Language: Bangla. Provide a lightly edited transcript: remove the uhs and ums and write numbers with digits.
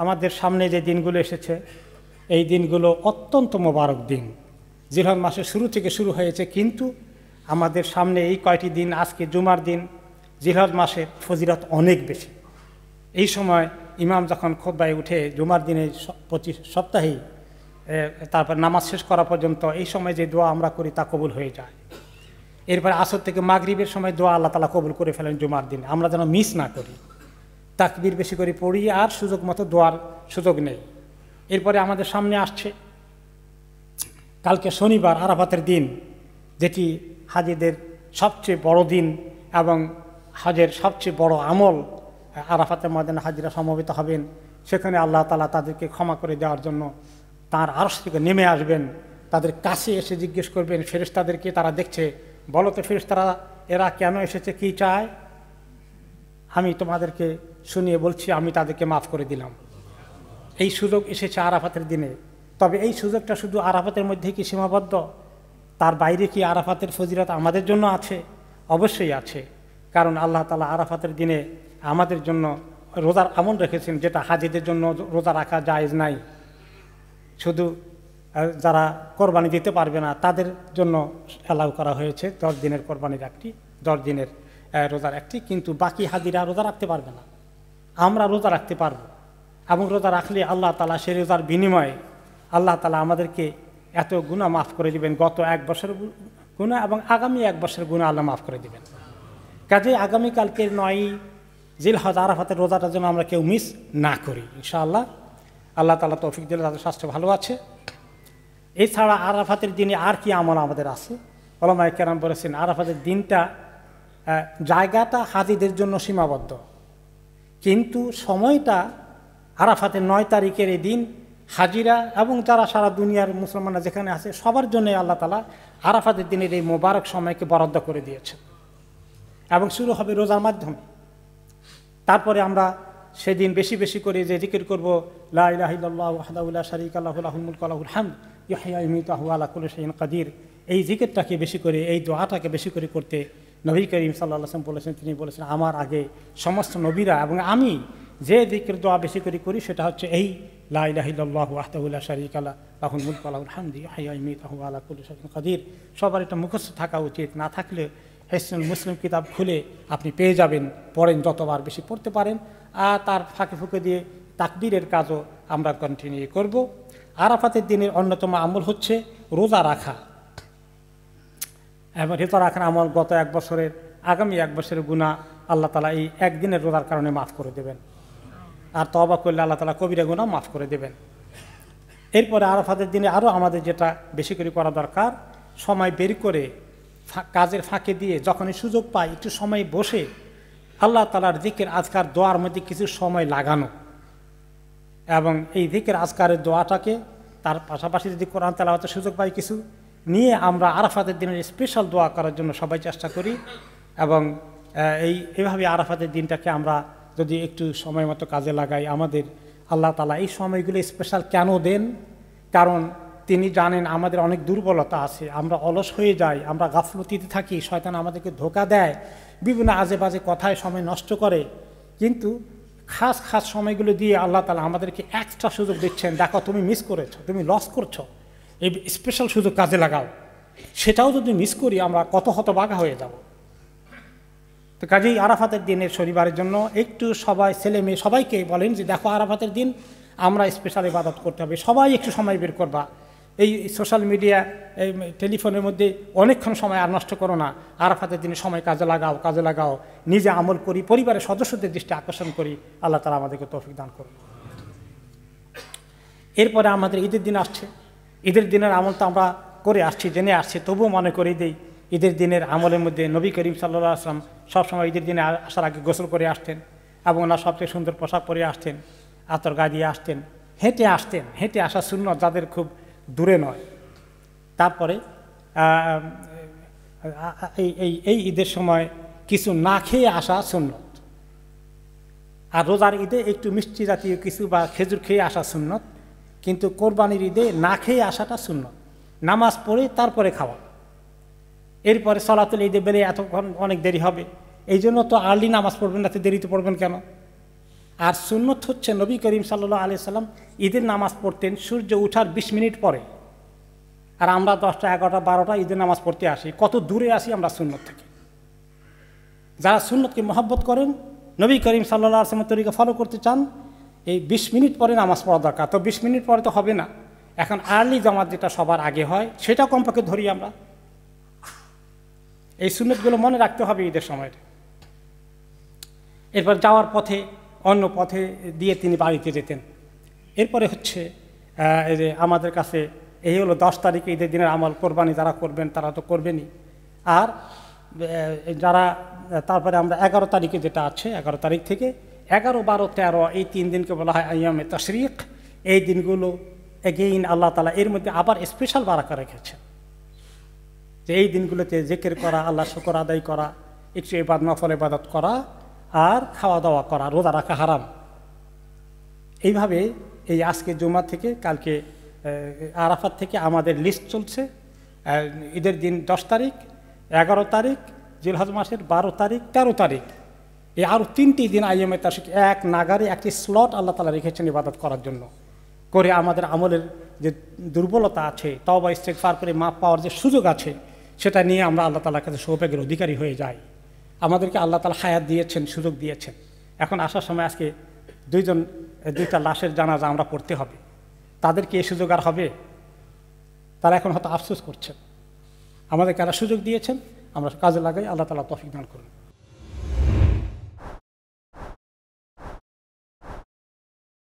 আমাদের সামনে যে দিনগুলো এসেছে এই দিনগুলো অত্যন্ত মোবারক দিন। জিলহজ মাসের শুরু থেকে শুরু হয়েছে, কিন্তু আমাদের সামনে এই কয়টি দিন, আজকে জুমার দিন, জিলহজ মাসের ফজিলত অনেক বেশি। এই সময় ইমাম যখন খুতবায় উঠে জুমার দিনে প্রতি সপ্তাহেই তারপর নামাজ শেষ করা পর্যন্ত এই সময় যে দোয়া আমরা করি তা কবুল হয়ে যায়। এরপর আসর থেকে মাগরিবের সময় দোয়া আল্লাহ তাআলা কবুল করে ফেলেন জুমার দিনে, আমরা যেন মিস না করি। তাকবীর বেশি করে পড়ি আর সুযোগ মতো দোয়ার সুযোগ নেই। এরপরে আমাদের সামনে আসছে কালকে শনিবার আরাফাতের দিন, যেটি হাজিদের সবচেয়ে বড় দিন এবং হজের সবচেয়ে বড় আমল। আরাফাতের ময়দানে হাজিরা সমবেত হবেন, সেখানে আল্লাহ তাআলা তাদেরকে ক্ষমা করে দেওয়ার জন্য তাঁর আরশ থেকে নেমে আসবেন, তাদের কাছে এসে জিজ্ঞেস করবেন ফেরেশতাদেরকে, তারা দেখছে, বলো তো ফেরেশতারা এরা কেন এসেছে, কি চায়? আমি তোমাদেরকে শুনিয়ে বলছি, আমি তাদেরকে মাফ করে দিলাম। এই সুযোগ এসেছে আরাফাতের দিনে। তবে এই সুযোগটা শুধু আরাফাতের মধ্যে কি সীমাবদ্ধ? তার বাইরে কি আরাফাতের ফজিলত আমাদের জন্য আছে? অবশ্যই আছে, কারণ আল্লাহ তাআলা আরাফাতের দিনে আমাদের জন্য রোজার আমল রেখেছেন, যেটা হাজিদের জন্য রোজা রাখা জায়েজ নাই। শুধু যারা কোরবানি দিতে পারবে না তাদের জন্য অ্যালাউ করা হয়েছে 10 দিনের কোরবানির একটি, 10 দিনের রোজার একটি, কিন্তু বাকি হাজিরা রোজা রাখতে পারবে না। আমরা রোজা রাখতে পারবো, এবং রোজা রাখলে আল্লাহ তাআলা সেই রোজার বিনিময়ে আল্লাহ তাআলা আমাদেরকে এত গুনাহ মাফ করে দিবেন, গত 1 বছরের গুনাহ এবং আগামী 1 বছরের গুনাহ আল্লাহ মাফ করে দিবেন। কাজেই আগামীকালকের 9ই জিলহজ আরাফাতের রোজাটা যেন আমরা কেউ মিস না করি ইনশাআল্লাহ। আল্লাহ তাআলা তৌফিক দিলে তাদের স্বাস্থ্য ভালো আছে। এছাড়া আরাফাতের দিনে আর কি আমল আমাদের আছে? উলামায়ে কেরাম বলেছেন আরাফাতের দিনটা, জায়গাটা হাজিদের জন্য সীমাবদ্ধ, কিন্তু সময়টা আরাফাতের 9 তারিখের এই দিন হাজিরা এবং যারা সারা দুনিয়ার মুসলমানরা যেখানে আছে সবার জন্য আল্লাহ তাআলা আরাফাতের দিনের এই মোবারক সময়কে বরাদ্দ করে দিয়েছে, এবং শুরু হবে রোজার মাধ্যমে। তারপরে আমরা সেদিন বেশি বেশি করে যে জিকির করব, লা ইলাহা ইল্লাল্লাহু ওয়াহদাহু লা শারীকা লাহু লাহুল মুলকু ওয়া লাহুল হামদ ইউহয়ি ওয়া ইউমীতু ওয়া হুয়া আলা কুল্লি শাইইন কাদির, এই জিকিরটাকে বেশি করে, এই দোয়াটাকে বেশি করে করতে নবী করিম সাল্লাল্লাহু আলাইহি ওয়াসাল্লাম বলেছেন। তিনি বলেছেন, আমার আগে সমস্ত নবীরা এবং আমি যে জিকির দোয়া বেশি করে করি সেটা হচ্ছে এই লা ইলাহা ইল্লাল্লাহু ওয়াহদাহু লা শারীকা লাহুল মুলকু ওয়া লাহুল হামদ ইউহয়ি ওয়া ইউমীতু ওয়া হুয়া আলা কুল্লি শাইইন কাদির। সবার এটা মুখস্থ থাকা উচিত, না থাকলে হিসনুল মুসলিম কিতাব খুলে আপনি পেয়ে যাবেন, পড়েন, যতবার বেশি পড়তে পারেন। আর তার ফাঁকে ফুঁকে দিয়ে তাকবীরের কাজও আমরা কন্টিনিউ করব। আরাফাতের দিনের অন্যতম আমল হচ্ছে রোজা রাখা, এবং রোজা রাখার আমল গত 1 বছরের, আগামী 1 বছরের গুনাহ আল্লাহ তাআলা এই একদিনের রোজার কারণে মাফ করে দেবেন, আর তওবা করলে আল্লাহ তাআলা কবিরা গুনাহ মাফ করে দেবেন। এরপরে আরাফাতের দিনে আরও আমাদের যেটা বেশি করে করা দরকার, সময় বের করে কাজের ফাঁকে দিয়ে যখনই সুযোগ পাই একটু সময় বসে আল্লাহ তাআলার জিকির আজকার দোয়ার মধ্যে কিছু সময় লাগানো, এবং এই জিকির আজকারের দোয়াটাকে তার পাশাপাশি যদি কোরআন তেলাওয়াতের সুযোগ পাই কিছু নিয়ে আমরা আরাফাতের দিনের স্পেশাল দোয়া করার জন্য সবাই চেষ্টা করি। এবং এইভাবে আরাফাতের দিনটাকে আমরা যদি একটু সময় মতো কাজে লাগাই, আমাদের আল্লাহ তাআলা এই সময়গুলো স্পেশাল কেন দেন? কারণ তিনি জানেন আমাদের অনেক দুর্বলতা আছে, আমরা অলস হয়ে যাই, আমরা গাফলতিতে থাকি, শয়তান আমাদেরকে ধোঁকা দেয়, বিভিন্ন আজে বাজে কথায় সময় নষ্ট করে। কিন্তু খাস খাস সময়গুলো দিয়ে আল্লাহ তাআলা আমাদেরকে এক্সট্রা সুযোগ দিচ্ছেন, দেখো তুমি মিস করেছো, তুমি লস করছো, এই স্পেশাল সুযোগ কাজে লাগাও। সেটাও যদি মিস করি আমরা কত হতভাগা হয়ে যাব। তো কাজেই আরাফাতের দিনের শনিবারের জন্য একটু সবাই, ছেলে মেয়ে সবাইকে বলেন যে দেখো আরাফাতের দিন আমরা স্পেশাল ইবাদত করতে হবে, সবাই একটু সময় বের করবা। এই সোশ্যাল মিডিয়া, এই টেলিফোনের মধ্যে অনেকক্ষণ সময় আর নষ্ট করো না, আরাফাতের দিনে সময় কাজে লাগাও, নিজে আমল করি, পরিবারের সদস্যদের দৃষ্টি আকর্ষণ করি। আল্লাহ তাআলা আমাদেরকে তৌফিক দান করুন। এরপরে আমাদের ঈদের দিন আসছে। ঈদের দিনের আমল তো আমরা করে আসছি, জেনে আসছি, তবুও মনে করে দিই ঈদের দিনের আমলের মধ্যে নবী করিম সাল্লাল্লাহু আলাইহি ওয়াসাল্লাম সবসময় ঈদের দিনে আসার আগে গোসল করে আসতেন, এবং ওনার সবচেয়ে সুন্দর পোশাক পরে আসতেন, আতর গা দিয়ে আসতেন, হেঁটে আসা সুন্নত যাদের খুব দূরে নয়। তারপরে এই ঈদের সময় কিছু না খেয়ে আসা সুন্নত, আর রোজার ঈদে একটু মিষ্টি জাতীয় কিছু বা খেজুর খেয়ে আসা সুন্নত, কিন্তু কোরবানির ঈদে না খেয়ে আসাটা সুন্নত, নামাজ পড়ে তারপরে খাওয়া। এরপরে সলাতুল ঈদে বেলে এতক্ষণ অনেক দেরি হবে, এই জন্য তো আর্লি নামাজ পড়বেন না, তো দেরিতে পড়বেন কেন? আর সুন্নত হচ্ছে নবী করিম সাল্লাল্লাহু আলাইহি সাল্লাম ঈদের নামাজ পড়তেন সূর্য ওঠার 20 মিনিট পরে। আর আমরা 10টা 11টা 12টা ঈদের নামাজ পড়তে আসি, কত দূরে আসি আমরা সুন্নত থেকে। যারা সুন্নতকে মহব্বত করেন, নবী করিম সাল্লাল্লাহু আলাইহি ওয়াসাল্লামের তরিকা ফলো করতে চান, এই 20 মিনিট পরে নামাজ পড়া দরকার। তো 20 মিনিট পরে তো হবে না, এখন আর্লি জামাত যেটা সবার আগে হয় সেটা কমপক্ষে ধরি আমরা। এই সুন্নতগুলো মনে রাখতে হবে ঈদের সময়। এরপর যাওয়ার পথে অন্য পথে দিয়ে তিনি বাড়িতে যেতেন। এরপরে হচ্ছে আমাদের কাছে এই হলো 10 তারিখে ঈদের দিনের আমল, কোরবানি যারা করবেন তারা তো করবেনই। আর যারা তারপরে আমরা 11 তারিখে যেটা আছে, 11 তারিখ থেকে 11, 12, 13 এই 3 দিনকে বলা হয় আইয়ামে তাশরিক। এই দিনগুলো এগেইন আল্লাহ তাআলা এর মধ্যে আবার স্পেশাল বারাকা রেখেছেন, যে এই দিনগুলোতে জিকির করা, আল্লাহ শুকর আদায় করা, একটু নফল ইবাদত করা, আর খাওয়া দাওয়া করা, রোজা রাখা হারাম। এইভাবে এই আজকে জুমা থেকে কালকে আরাফাত থেকে আমাদের লিস্ট চলছে। ঈদের দিন 10 তারিখ, 11 তারিখ, জিলহজ মাসের 12 তারিখ, 13 তারিখ, এই আরও 3টি দিন আইয়ামে তাশরিক এক নাগারে একটি স্লট আল্লাহ তাআলা রেখেছেন ইবাদত করার জন্য। করে আমাদের আমলের যে দুর্বলতা আছে, তওবা ইস্তেগফার করে মাপ পাওয়ার যে সুযোগ আছে, সেটা নিয়ে আমরা আল্লাহ তাআলার কাছে সৌভাগ্যের অধিকারী হয়ে যাই। আমাদেরকে আল্লাহ তাআলা হায়াত দিয়েছেন, সুযোগ দিয়েছেন। এখন আসার সময় আজকে 2টা লাশের জানাজা আমরা পড়তে হবে, তাদেরকে এই সুযোগ আর হবে? তারা এখন হয়তো আফসোস করছেন। আমাদেরকে আল্লাহ সুযোগ দিয়েছেন, আমরা কাজে লাগাই। আল্লাহ তাআলা তৌফিক দান করুন।